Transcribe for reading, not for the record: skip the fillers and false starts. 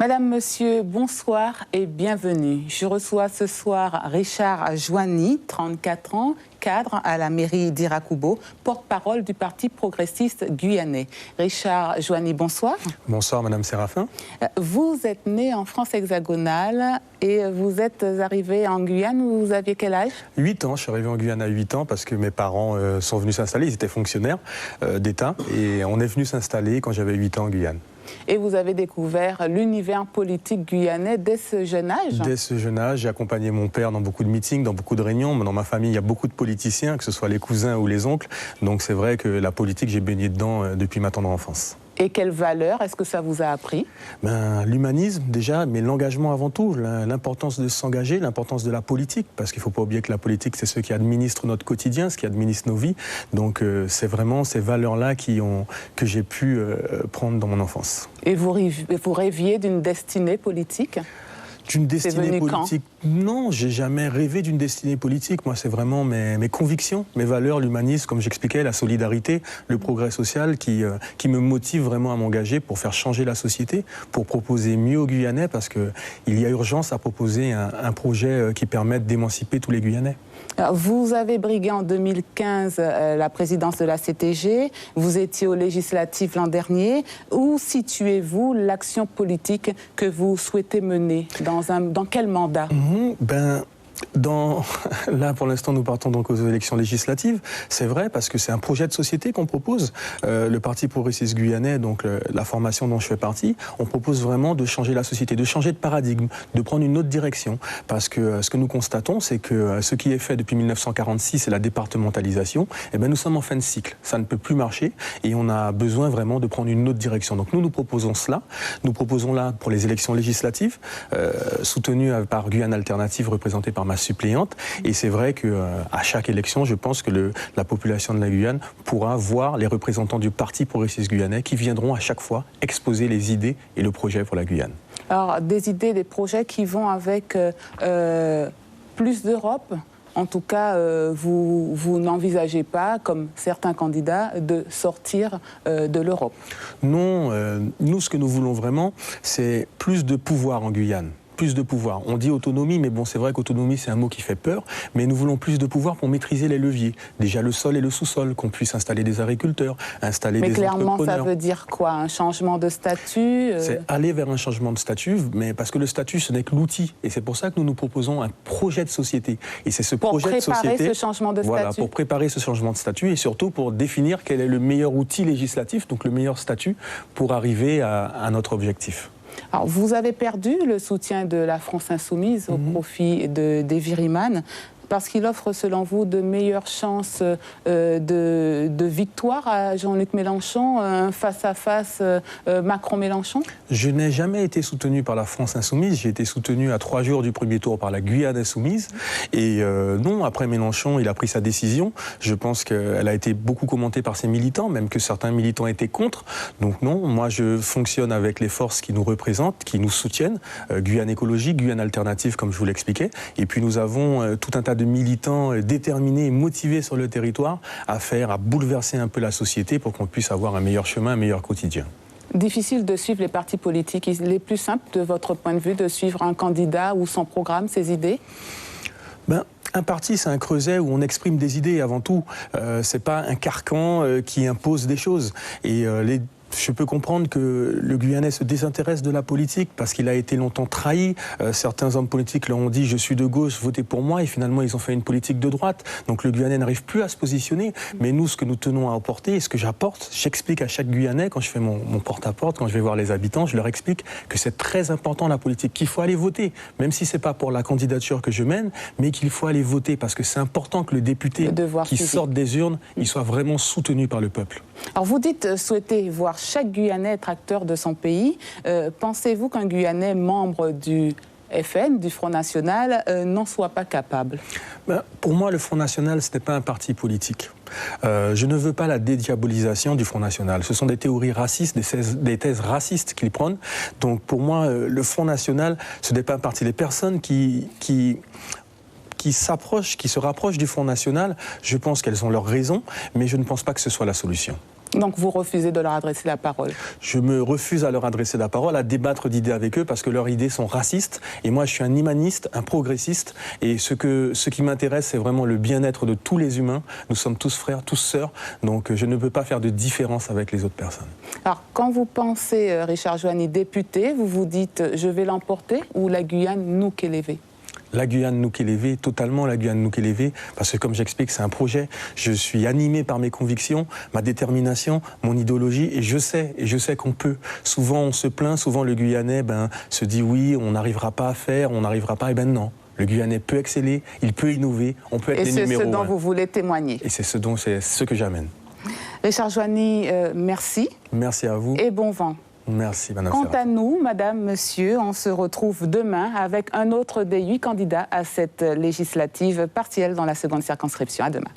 Madame, Monsieur, bonsoir et bienvenue. Je reçois ce soir Richard Joanny, 34 ans, cadre à la mairie d'Irakubo, porte-parole du Parti progressiste guyanais. Richard Joanny, bonsoir. Bonsoir Madame Séraphin. Vous êtes né en France hexagonale et vous êtes arrivé en Guyane, vous aviez quel âge? 8 ans, je suis arrivé en Guyane à 8 ans parce que mes parents sont venus s'installer, ils étaient fonctionnaires d'État et on est venu s'installer quand j'avais 8 ans en Guyane. Et vous avez découvert l'univers politique guyanais dès ce jeune âge? Dès ce jeune âge, j'ai accompagné mon père dans beaucoup de meetings, dans beaucoup de réunions. Dans ma famille, il y a beaucoup de politiciens, que ce soit les cousins ou les oncles. Donc c'est vrai que la politique, j'ai baigné dedans depuis ma tendre enfance. Et quelles valeurs est-ce que ça vous a appris? L'humanisme déjà, mais l'engagement avant tout, l'importance de s'engager, l'importance de la politique, parce qu'il ne faut pas oublier que la politique, c'est ce qui administre notre quotidien, ce qui administre nos vies. Donc c'est vraiment ces valeurs-là que j'ai pu prendre dans mon enfance. Et vous rêviez d'une destinée politique? D'une destinée politique? Non, j'ai jamais rêvé d'une destinée politique. Moi, c'est vraiment mes convictions, mes valeurs, l'humanisme, comme j'expliquais, la solidarité, le progrès social qui me motive vraiment à m'engager pour faire changer la société, pour proposer mieux aux Guyanais, parce qu'il y a urgence à proposer un projet qui permette d'émanciper tous les Guyanais. Alors, vous avez brigué en 2015 la présidence de la CTG, vous étiez aux législatives l'an dernier. Où situez-vous l'action politique que vous souhaitez mener? Dans quel mandat? Là, pour l'instant, nous partons donc aux élections législatives. C'est vrai, parce que c'est un projet de société qu'on propose. Le Parti progressiste guyanais, donc la formation dont je fais partie, on propose vraiment de changer la société, de changer de paradigme, de prendre une autre direction. Parce que ce que nous constatons, c'est que ce qui est fait depuis 1946, c'est la départementalisation. Eh bien, nous sommes en fin de cycle. Ça ne peut plus marcher et on a besoin vraiment de prendre une autre direction. Donc nous proposons cela. Nous proposons là pour les élections législatives, soutenues par Guyane Alternative, représentée par ma suppléante, et c'est vrai qu'à chaque élection, je pense que la population de la Guyane pourra voir les représentants du Parti progressiste guyanais qui viendront à chaque fois exposer les idées et le projet pour la Guyane. Alors, des idées, des projets qui vont avec plus d'Europe? En tout cas, vous n'envisagez pas, comme certains candidats, de sortir de l'Europe? Non, nous, ce que nous voulons vraiment, c'est plus de pouvoir en Guyane. Plus de pouvoir. On dit autonomie, mais bon, c'est vrai qu'autonomie, c'est un mot qui fait peur, mais nous voulons plus de pouvoir pour maîtriser les leviers. Déjà le sol et le sous-sol, qu'on puisse installer des agriculteurs, installer des entrepreneurs. Mais clairement, ça veut dire quoi? Un changement de statut? C'est aller vers un changement de statut, mais parce que le statut, ce n'est que l'outil. Et c'est pour ça que nous proposons un projet de société. Et c'est ce projet de société... Pour préparer ce changement de statut? Voilà, pour préparer ce changement de statut et surtout pour définir quel est le meilleur outil législatif, donc le meilleur statut, pour arriver à notre objectif. Alors, vous avez perdu le soutien de la France Insoumise au profit d'Evy Riemann, parce qu'il offre, selon vous, de meilleures chances de victoire à Jean-Luc Mélenchon, un face-à-face Macron-Mélenchon? Je n'ai jamais été soutenu par la France Insoumise. J'ai été soutenu à 3 jours du premier tour par la Guyane Insoumise. Et non, après Mélenchon, il a pris sa décision. Je pense qu'elle a été beaucoup commentée par ses militants, même que certains militants étaient contre. Donc non, moi je fonctionne avec les forces qui nous représentent, qui nous soutiennent. Guyane Écologie, Guyane Alternative, comme je vous l'expliquais. Et puis nous avons tout un tas de militants déterminés et motivés sur le territoire à bouleverser un peu la société pour qu'on puisse avoir un meilleur chemin, un meilleur quotidien. Difficile de suivre les partis politiques. Il est plus simple, de votre point de vue, de suivre un candidat ou son programme, ses idées? Un parti, c'est un creuset où on exprime des idées avant tout. C'est pas un carcan qui impose des choses. Et je peux comprendre que le Guyanais se désintéresse de la politique parce qu'il a été longtemps trahi. Certains hommes politiques leur ont dit « je suis de gauche, votez pour moi » et finalement ils ont fait une politique de droite. Donc le Guyanais n'arrive plus à se positionner. Mais nous, ce que nous tenons à apporter et ce que j'apporte, j'explique à chaque Guyanais quand je fais mon porte-à-porte, quand je vais voir les habitants, je leur explique que c'est très important la politique, qu'il faut aller voter, même si c'est pas pour la candidature que je mène, mais qu'il faut aller voter parce que c'est important que le député qui sort des urnes, il soit vraiment soutenu par le peuple. Alors vous dites souhaiter voir chaque Guyanais être acteur de son pays. Pensez-vous qu'un Guyanais membre du FN, du Front National, n'en soit pas capable? Pour moi, le Front National, ce n'est pas un parti politique. Je ne veux pas la dédiabolisation du Front National. Ce sont des théories racistes, des thèses racistes qu'ils prennent. Donc pour moi, le Front National, ce n'est pas un parti. Les personnes qui se rapprochent du Front National, je pense qu'elles ont leurs raisons, mais je ne pense pas que ce soit la solution. Donc vous refusez de leur adresser la parole? Je me refuse à leur adresser la parole, à débattre d'idées avec eux parce que leurs idées sont racistes. Et moi, je suis un humaniste, un progressiste. Et ce qui m'intéresse, c'est vraiment le bien-être de tous les humains. Nous sommes tous frères, tous sœurs. Donc je ne peux pas faire de différence avec les autres personnes. Alors, quand vous pensez, Richard Joanny, député, vous vous dites « je vais l'emporter » ou la Guyane nous qu'élever? La Guyane Nukeleve, totalement la Guyane Nukeleve, parce que comme j'explique, c'est un projet. Je suis animé par mes convictions, ma détermination, mon idéologie, et je sais qu'on peut. Souvent on se plaint, souvent le Guyanais se dit oui, on n'arrivera pas à faire, on n'arrivera pas, et non. Le Guyanais peut exceller, il peut innover, on peut être les numéros 1. Et c'est ce dont vous voulez témoigner. Et c'est ce que j'amène. Richard Joanny, merci. Merci à vous. Et bon vent. Merci, Madame Quant Serra. à nous, Madame, Monsieur, on se retrouve demain avec un autre des 8 candidats à cette législative partielle dans la seconde circonscription. À demain.